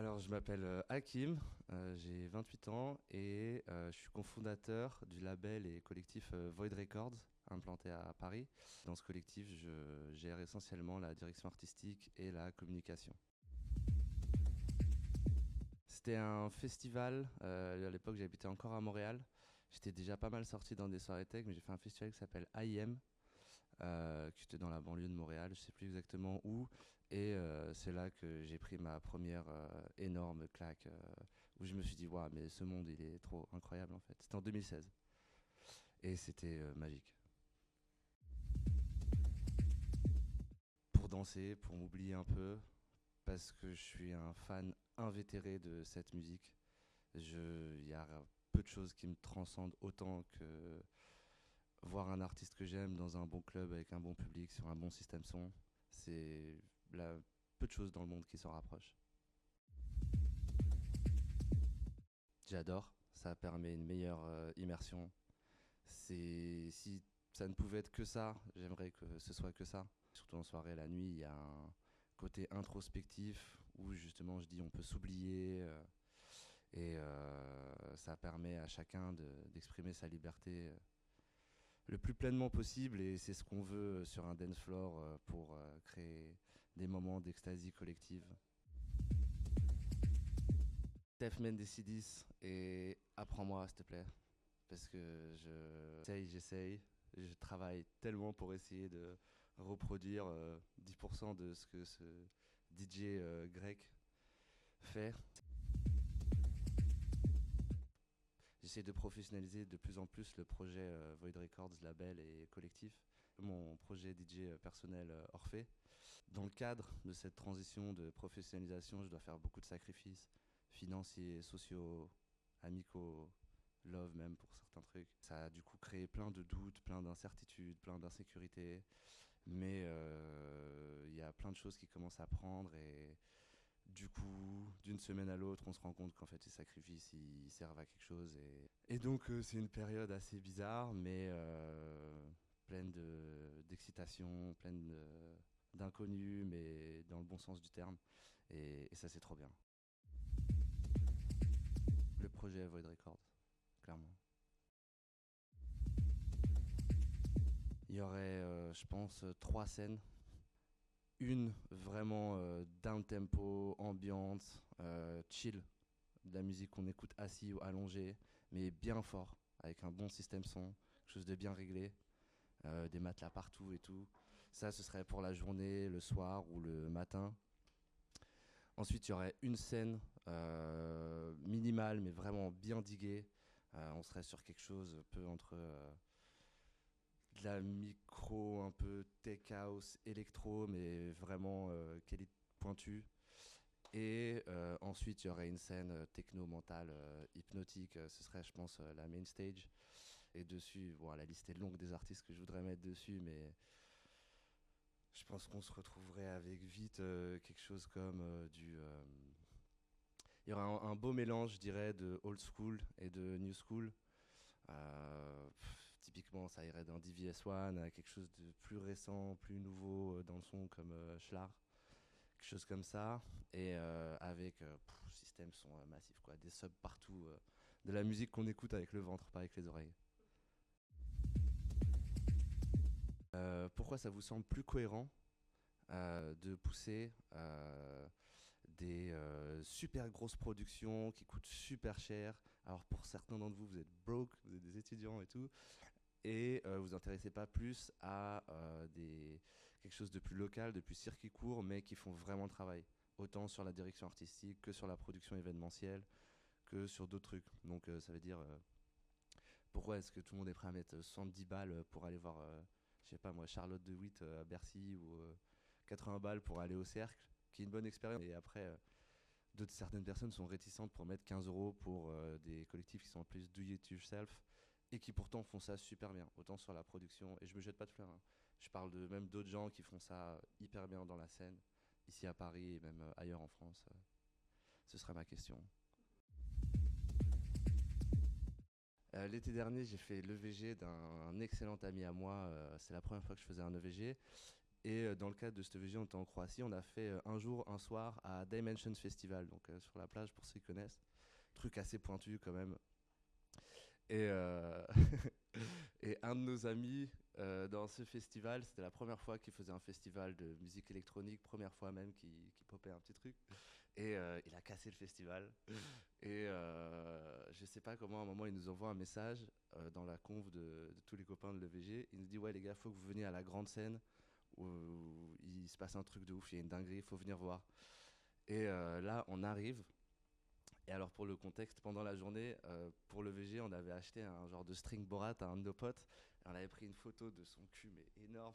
Alors, je m'appelle Hakim, j'ai 28 ans et je suis cofondateur du label et collectif Void Records, implanté à Paris. Dans ce collectif, je gère essentiellement la direction artistique et la communication. C'était un festival, à l'époque j'habitais encore à Montréal. J'étais déjà pas mal sorti dans des soirées tech, mais j'ai fait un festival qui s'appelle IM, qui était dans la banlieue de Montréal, je sais plus exactement où. Et c'est là que j'ai pris ma première énorme claque, où je me suis dit, waouh, mais ce monde, il est trop incroyable en fait. C'était en 2016. Et c'était magique. Pour danser, pour m'oublier un peu, parce que je suis un fan invétéré de cette musique. Il y a peu de choses qui me transcendent autant que voir un artiste que j'aime dans un bon club avec un bon public sur un bon système son. C'est peu de choses dans le monde qui s'en rapprochent. J'adore, ça permet une meilleure immersion. Si ça ne pouvait être que ça, j'aimerais que ce soit que ça. Surtout en soirée, la nuit, il y a un côté introspectif où justement je dis on peut s'oublier et ça permet à chacun d'exprimer sa liberté le plus pleinement possible, et c'est ce qu'on veut sur un dance floor pour créer des moments d'extasie collective. Steph Mendecidis, et apprends-moi s'il te plaît, parce que j'essaye, je travaille tellement pour essayer de reproduire 10% de ce que ce DJ grec fait. J'essaie de professionnaliser de plus en plus le projet Void Records, label et collectif. Mon projet DJ personnel Orphée. Dans le cadre de cette transition de professionnalisation, je dois faire beaucoup de sacrifices financiers, sociaux, amicaux, love même pour certains trucs. Ça a du coup créé plein de doutes, plein d'incertitudes, plein d'insécurités. Mais il y a plein de choses qui commencent à prendre, et du coup, d'une semaine à l'autre, on se rend compte qu'en fait, ces sacrifices, ils servent à quelque chose. Et donc, c'est une période assez bizarre, mais pleine d'excitation, d'inconnu, mais dans le bon sens du terme. Et ça, c'est trop bien. Le projet Void Records, clairement. Il y aurait, je pense, trois scènes. Une vraiment down-tempo, ambiante, chill, de la musique qu'on écoute assis ou allongé, mais bien fort, avec un bon système son, quelque chose de bien réglé, des matelas partout et tout. Ça, ce serait pour la journée, le soir ou le matin. Ensuite, il y aurait une scène minimale, mais vraiment bien diguée. On serait sur quelque chose un peu entre de la micro, un peu tech house, électro, mais vraiment qualité pointue. Et ensuite, il y aurait une scène techno-mentale, hypnotique. Ce serait, je pense, la main stage. Et dessus, bon, la liste est longue des artistes que je voudrais mettre dessus, mais je pense qu'on se retrouverait avec vite quelque chose comme il y aurait un beau mélange, je dirais, de old school et de new school. Typiquement, ça irait d'un DVS1 à quelque chose de plus récent, plus nouveau dans le son, comme Schlar, quelque chose comme ça, et avec système son massif, quoi, des subs partout, de la musique qu'on écoute avec le ventre, pas avec les oreilles. Pourquoi ça vous semble plus cohérent de pousser des super grosses productions qui coûtent super cher? Alors pour certains d'entre vous, vous êtes broke, vous êtes des étudiants et tout, et vous vous intéressez pas plus à quelque chose de plus local, de plus circuit court, mais qui font vraiment le travail, autant sur la direction artistique que sur la production événementielle, que sur d'autres trucs. Donc ça veut dire pourquoi est-ce que tout le monde est prêt à mettre 70 balles pour aller voir, je sais pas moi, Charlotte de Witt à Bercy, ou 80 balles pour aller au Cercle, qui est une bonne expérience. Et après, certaines personnes sont réticentes pour mettre 15 euros pour des collectifs qui sont en plus do it yourself et qui pourtant font ça super bien, autant sur la production. Et je me jette pas de fleurs, hein. Je parle même d'autres gens qui font ça hyper bien dans la scène, ici à Paris et même ailleurs en France. Ce serait ma question. L'été dernier, j'ai fait l'EVG d'un excellent ami à moi. C'est la première fois que je faisais un EVG. Et dans le cadre de cette VG, on était en Croatie, on a fait un jour, un soir à Dimensions Festival, donc sur la plage pour ceux qui connaissent. Truc assez pointu quand même. Et, et un de nos amis dans ce festival, c'était la première fois qu'il faisait un festival de musique électronique, première fois même qu'il popait un petit truc. Et il a cassé le festival. Et je sais pas comment, à un moment, il nous envoie un message dans la conf de tous les copains de l'EVG. Il nous dit: ouais, les gars, faut que vous veniez à la grande scène où il se passe un truc de ouf, il y a une dinguerie, il faut venir voir. Et là, on arrive. Et alors, pour le contexte, pendant la journée, pour l'EVG, on avait acheté un genre de string Borat à un de nos potes. Et on avait pris une photo de son cul, mais énorme.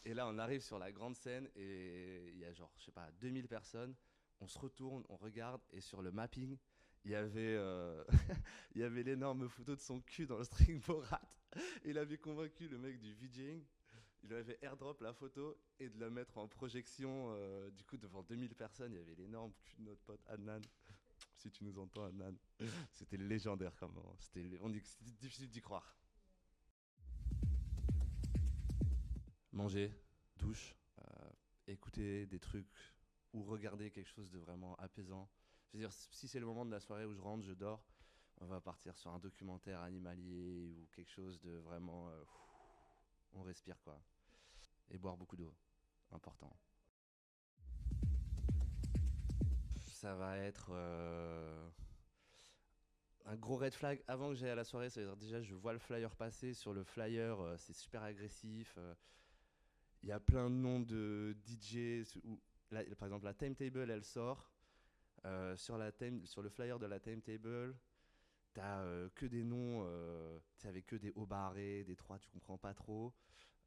Et là, on arrive sur la grande scène et il y a genre, je sais pas, 2000 personnes. On se retourne, on regarde et sur le mapping, il y avait, il y avait l'énorme photo de son cul dans le string Borat. Il avait convaincu le mec du VJing. Il lui avait airdrop la photo et de la mettre en projection. Du coup, devant 2000 personnes, il y avait l'énorme cul de notre pote Adnan. Si tu nous entends, Adnan. C'était légendaire quand même. C'était difficile d'y croire. Manger, douche, écouter des trucs ou regarder quelque chose de vraiment apaisant. Je veux dire, si c'est le moment de la soirée où je rentre, je dors, on va partir sur un documentaire animalier ou quelque chose de vraiment... on respire quoi. Et boire beaucoup d'eau, important. Ça va être un gros red flag avant que j'aille à la soirée. C'est-à-dire déjà, je vois le flyer passer. Sur le flyer, c'est super agressif. Il y a plein de noms de DJ. Par exemple, la timetable, elle sort. Sur le flyer de la timetable, t'as que des noms, avec que des hauts barrés, des trois, tu comprends pas trop.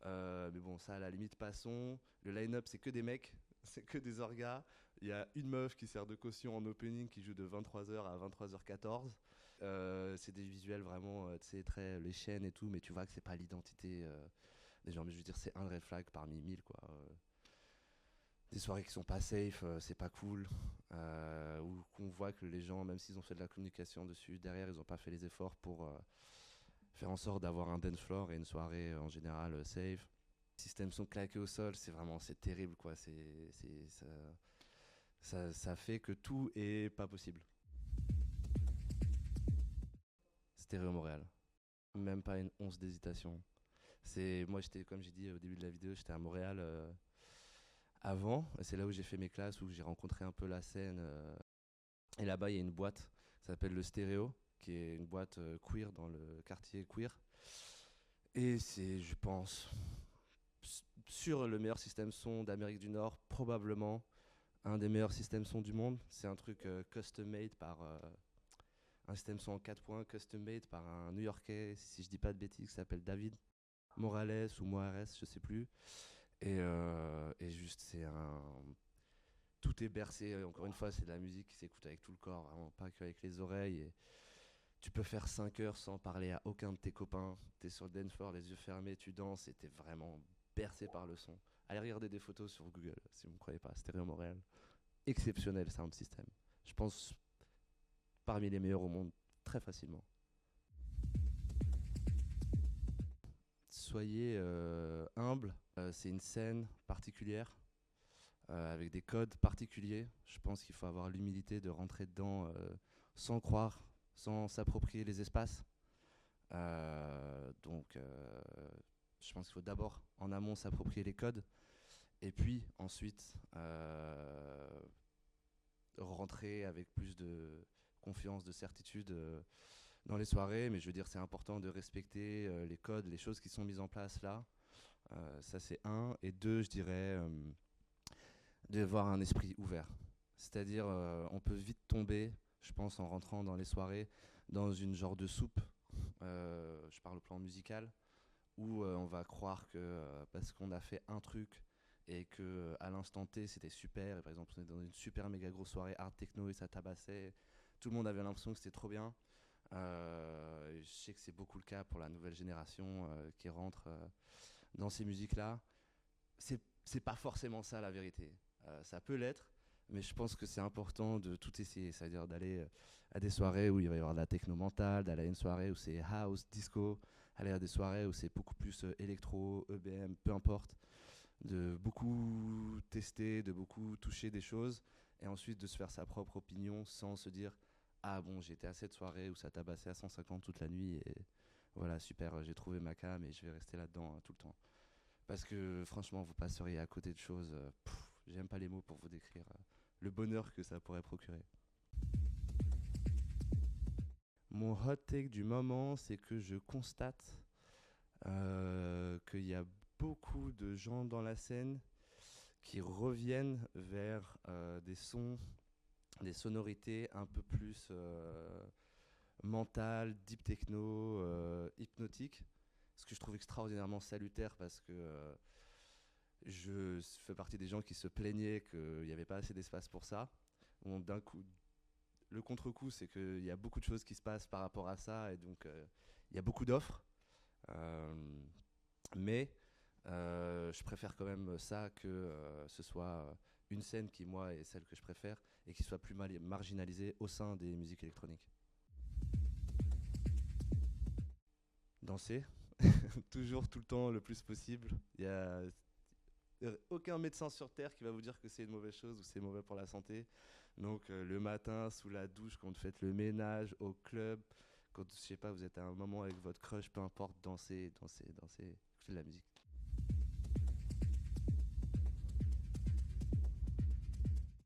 Mais bon, ça, à la limite, passons. Le line-up, c'est que des mecs, c'est que des orgas. Il y a une meuf qui sert de caution en opening qui joue de 23h à 23h14. C'est des visuels vraiment, tu sais, très les chaînes et tout, mais tu vois que c'est pas l'identité des gens. Mais je veux dire, c'est un red flag parmi 1000, quoi. Des soirées qui sont pas safe, c'est pas cool. Ou qu'on voit que les gens, même s'ils ont fait de la communication dessus, derrière, ils ont pas fait les efforts pour faire en sorte d'avoir un dance floor et une soirée en général safe. Système son claqué au sol, c'est terrible, quoi. Ça fait que tout est pas possible. Stéréo Montréal. Même pas une once d'hésitation. Moi, comme j'ai dit au début de la vidéo, j'étais à Montréal avant. Et c'est là où j'ai fait mes classes, où j'ai rencontré un peu la scène. Et là-bas, il y a une boîte qui s'appelle le Stéréo, qui est une boîte queer dans le quartier queer. Et c'est, je pense, sur le meilleur système son d'Amérique du Nord, probablement un des meilleurs systèmes son du monde. C'est un truc custom made par un système son en 4 points, custom made par un New-Yorkais, si je dis pas de bêtises, qui s'appelle David Morales ou Moares, je sais plus. Et juste, tout est bercé. Encore une fois, c'est de la musique qui s'écoute avec tout le corps, vraiment pas qu'avec les oreilles. Et tu peux faire 5 heures sans parler à aucun de tes copains. T'es sur le dance floor, les yeux fermés, tu danses et t'es vraiment bercé par le son. Allez regarder des photos sur Google si vous ne me croyez pas. Stéréo Montréal. Exceptionnel sound system. Je pense parmi les meilleurs au monde, très facilement. Soyez humble. C'est une scène particulière avec des codes particuliers. Je pense qu'il faut avoir l'humilité de rentrer dedans sans croire, sans s'approprier les espaces. Donc, je pense qu'il faut d'abord en amont s'approprier les codes et puis ensuite rentrer avec plus de confiance, de certitude dans les soirées. Mais je veux dire, c'est important de respecter les codes, les choses qui sont mises en place là. Ça, c'est un. Et deux, je dirais d'avoir un esprit ouvert. C'est-à-dire, on peut vite tomber, je pense, en rentrant dans les soirées, dans une genre de soupe, je parle au plan musical, où on va croire que parce qu'on a fait un truc et que à l'instant T c'était super, et par exemple on est dans une super méga grosse soirée hard techno et ça tabassait, tout le monde avait l'impression que c'était trop bien. Je sais que c'est beaucoup le cas pour la nouvelle génération qui rentre dans ces musiques-là. C'est pas forcément ça la vérité. Ça peut l'être, mais je pense que c'est important de tout essayer, c'est-à-dire d'aller à des soirées où il va y avoir de la techno mentale, d'aller à une soirée où c'est house, disco, aller à des soirées où c'est beaucoup plus électro, EBM, peu importe. de beaucoup tester, de beaucoup toucher des choses, et ensuite de se faire sa propre opinion sans se dire ah bon, j'étais à cette soirée où ça tabassait à 150 toute la nuit, et voilà, super, j'ai trouvé ma cam et je vais rester là-dedans tout le temps. Parce que franchement, vous passeriez à côté de choses, j'aime pas les mots pour vous décrire le bonheur que ça pourrait procurer. Mon hot take du moment, c'est que je constate qu'il y a beaucoup de gens dans la scène qui reviennent vers des sons, des sonorités un peu plus mentales, deep techno, hypnotiques. Ce que je trouve extraordinairement salutaire parce que je fais partie des gens qui se plaignaient qu'il n'y avait pas assez d'espace pour ça. Bon, d'un coup, le contre-coup, c'est qu'il y a beaucoup de choses qui se passent par rapport à ça et donc il y a beaucoup d'offres. Euh, mais je préfère quand même ça que ce soit une scène qui, moi, est celle que je préfère et qui soit plus marginalisée au sein des musiques électroniques. Danser, toujours, tout le temps, le plus possible. Il y a aucun médecin sur Terre qui va vous dire que c'est une mauvaise chose ou c'est mauvais pour la santé. Donc le matin, sous la douche, quand vous faites le ménage, au club, quand je sais pas, vous êtes à un moment avec votre crush, peu importe, danser, danser, danser, écouter de la musique.